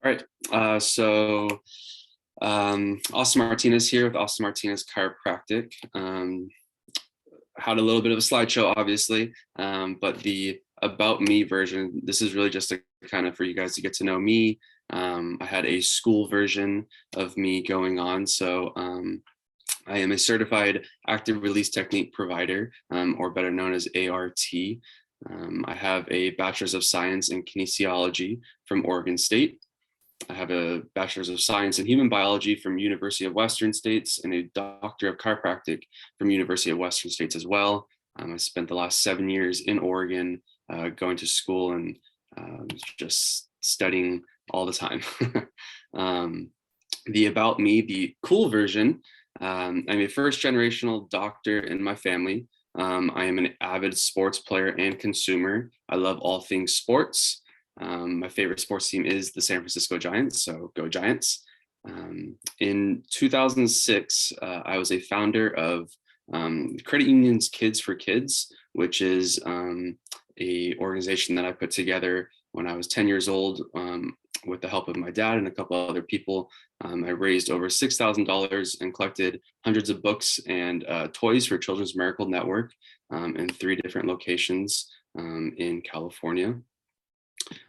All right. Austin Martinez here with Austin Martinez Chiropractic. Had a little bit of a slideshow, obviously, but the about me version, this is really just a kind of for you guys to get to know me. I had a school version of me going on. I am a certified active release technique provider, or better known as ART. I have a bachelor's of science in kinesiology from Oregon State. I have a bachelor's of science in human biology from University of Western States and a doctor of chiropractic from University of Western States as well. I spent the last 7 years in Oregon, going to school and just studying all the time. The about me, the cool version. I'm a first generational doctor in my family. I am an avid sports player and consumer. I love all things sports. My favorite sports team is the San Francisco Giants, so go Giants. In 2006, I was a founder of Credit Union's Kids for Kids, which is a organization that I put together when I was 10 years old with the help of my dad and a couple other people. I raised over $6,000 and collected hundreds of books and toys for Children's Miracle Network in 3 different locations in California.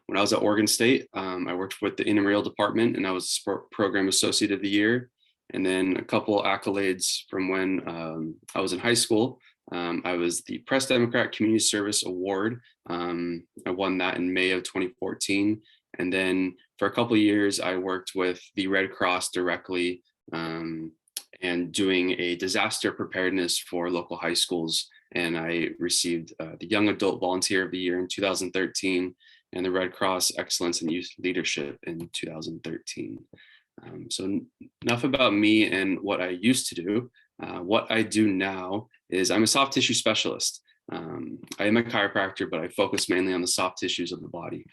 When I was at Oregon State, I worked with the intramural department and I was Sport Program Associate of the Year. And then a couple accolades from when I was in high school. I was the Press Democrat Community Service Award. I won that in May of 2014. And then for a couple of years, I worked with the Red Cross directly and doing a disaster preparedness for local high schools. And I received the Young Adult Volunteer of the Year in 2013 and the Red Cross Excellence in Youth Leadership in 2013. So enough about me and what I used to do. What I do now is I'm a soft tissue specialist. I am a chiropractor, but I focus mainly on the soft tissues of the body.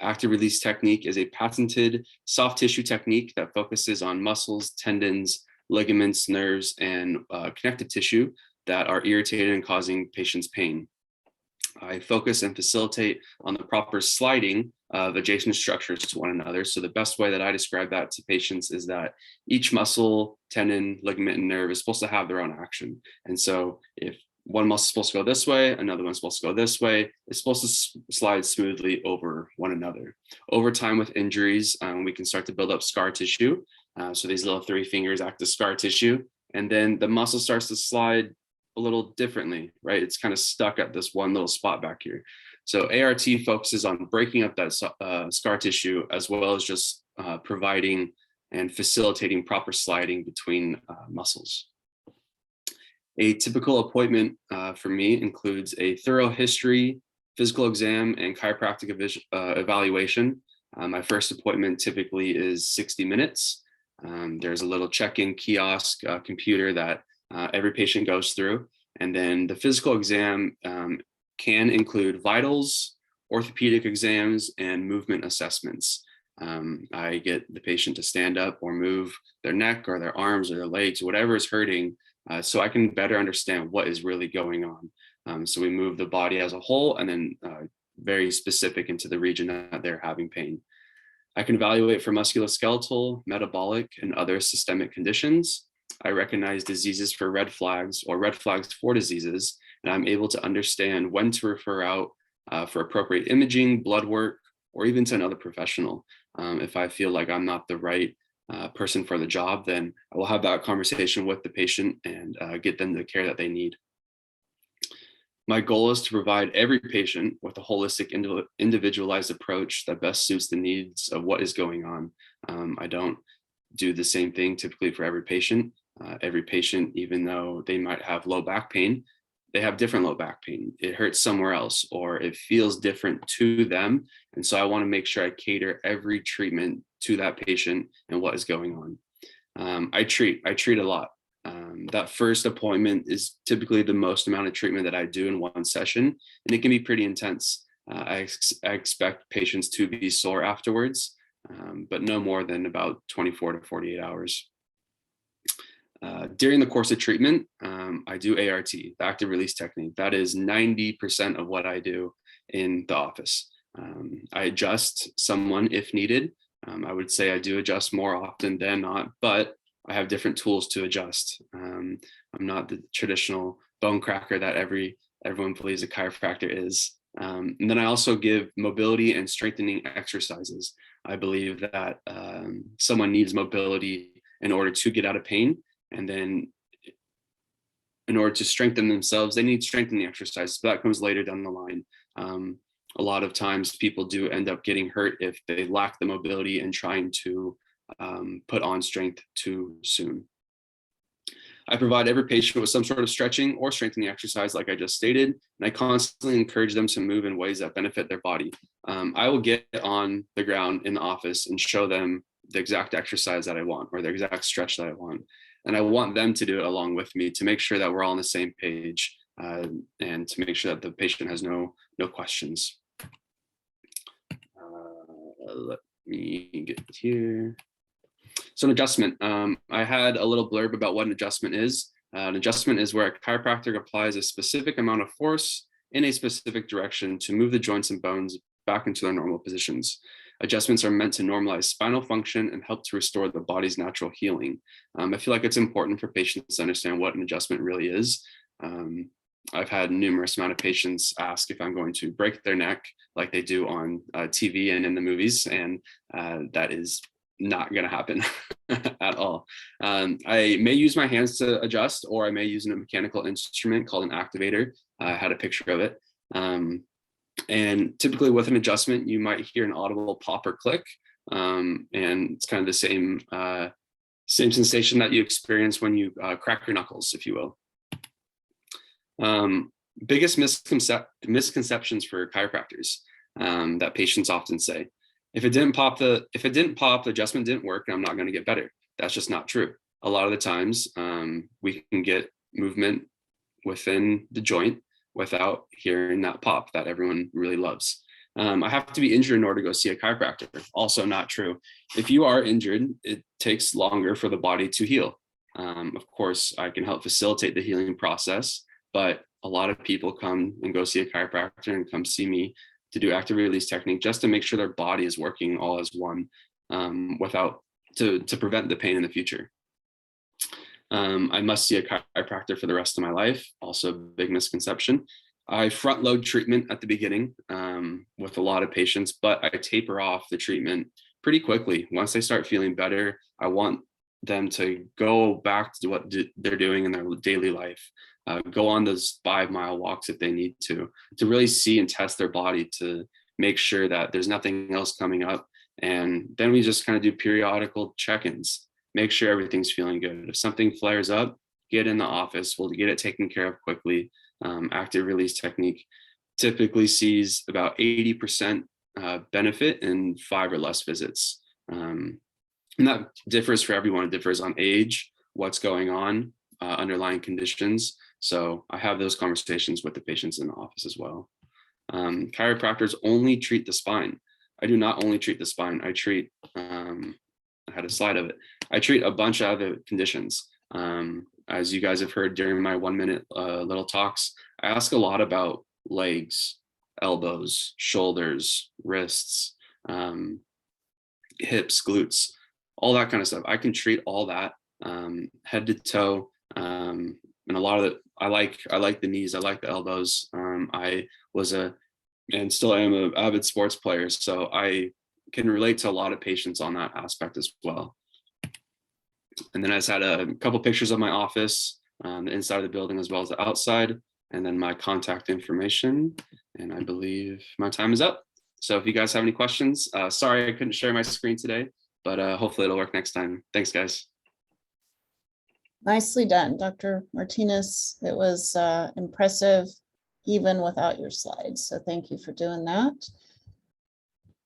Active release technique is a patented soft tissue technique that focuses on muscles, tendons, ligaments, nerves, and connective tissue that are irritated and causing patients pain. I focus and facilitate on the proper sliding of adjacent structures to one another. So the best way that I describe that to patients is that each muscle, tendon, ligament, and nerve is supposed to have their own action. And so if one muscle is supposed to go this way, another one's supposed to go this way, it's supposed to slide smoothly over one another. Over time with injuries, we can start to build up scar tissue. So these little 3 fingers act as scar tissue. And then the muscle starts to slide a little differently, right? It's kind of stuck at this one little spot back here. So ART focuses on breaking up that scar tissue as well as just providing and facilitating proper sliding between muscles. A typical appointment for me includes a thorough history, physical exam, and chiropractic evaluation. My first appointment typically is 60 minutes. There's a little check-in kiosk computer that every patient goes through. And then the physical exam can include vitals, orthopedic exams, and movement assessments. I get the patient to stand up or move their neck or their arms or their legs, whatever is hurting, so I can better understand what is really going on. So we move the body as a whole and then very specific into the region that they're having pain. I can evaluate for musculoskeletal, metabolic, and other systemic conditions. I recognize diseases for red flags or red flags for diseases, and I'm able to understand when to refer out for appropriate imaging, blood work, or even to another professional. If I feel like I'm not the right person for the job, then I will have that conversation with the patient and get them the care that they need. My goal is to provide every patient with a holistic, individualized approach that best suits the needs of what is going on. I don't do the same thing typically for every patient. Every patient, even though they might have low back pain, they have different low back pain. It hurts somewhere else, or it feels different to them. And so I want to make sure I cater every treatment to that patient and what is going on. I treat a lot. That first appointment is typically the most amount of treatment that I do in one session, and it can be pretty intense. I expect patients to be sore afterwards, but no more than about 24 to 48 hours. During the course of treatment, I do ART, the active release technique. That is 90% of what I do in the office. I adjust someone if needed. I would say I do adjust more often than not, but I have different tools to adjust. I'm not the traditional bone cracker that everyone believes a chiropractor is. And then I also give mobility and strengthening exercises. I believe that someone needs mobility in order to get out of pain, and then in order to strengthen themselves, they need strengthening exercises. But that comes later down the line. A lot of times people do end up getting hurt if they lack the mobility and trying to put on strength too soon. I provide every patient with some sort of stretching or strengthening exercise, like I just stated, and I constantly encourage them to move in ways that benefit their body. I will get on the ground in the office and show them the exact exercise that I want, or the exact stretch that I want. And I want them to do it along with me to make sure that we're all on the same page, and to make sure that the patient has no questions. Let me get here. So an adjustment, I had a little blurb about what an adjustment is. An adjustment is where a chiropractor applies a specific amount of force in a specific direction to move the joints and bones back into their normal positions. Adjustments are meant to normalize spinal function and help to restore the body's natural healing. I feel like it's important for patients to understand what an adjustment really is. I've had numerous amount of patients ask if I'm going to break their neck like they do on TV and in the movies, and that is not going to happen at all. I may use my hands to adjust, or I may use a mechanical instrument called an activator. I had a picture of it. And typically with an adjustment, you might hear an audible pop or click. And it's kind of the same sensation that you experience when you crack your knuckles, if you will. Biggest misconceptions for chiropractors that patients often say: if it didn't pop, the adjustment didn't work, and I'm not going to get better. That's just not true. A lot of the times, we can get movement within the joint without hearing that pop that everyone really loves. I have to be injured in order to go see a chiropractor. Also not true. If you are injured, it takes longer for the body to heal. Of course, I can help facilitate the healing process, but a lot of people come and go see a chiropractor and come see me to do active release technique just to make sure their body is working all as one, to prevent the pain in the future. I must see a chiropractor for the rest of my life. Also a big misconception. I front load treatment at the beginning with a lot of patients, but I taper off the treatment pretty quickly. Once they start feeling better, I want them to go back to what they're doing in their daily life. Go on those 5-mile walks if they need to really see and test their body to make sure that there's nothing else coming up. And then we just kind of do periodical check-ins, make sure everything's feeling good. If something flares up, get in the office, we'll get it taken care of quickly. Active release technique typically sees about 80% benefit in 5 or less visits. And that differs for everyone. It differs on age, what's going on, underlying conditions. So I have those conversations with the patients in the office as well. Chiropractors only treat the spine. I do not only treat the spine. I treat, I had a slide of it. I treat a bunch of other conditions. As you guys have heard during my 1-minute little talks, I ask a lot about legs, elbows, shoulders, wrists, hips, glutes, all that kind of stuff. I can treat all that head to toe. And a lot of it, I like the knees, I like the elbows. I was and still am an avid sports player, so I can relate to a lot of patients on that aspect as well. And then I just had a couple pictures of my office, the inside of the building as well as the outside, and then my contact information. And I believe my time is up. So if you guys have any questions, sorry I couldn't share my screen today, but hopefully it'll work next time. Thanks, guys. Nicely done, Dr. Martinez. It was impressive even without your slides. So thank you for doing that.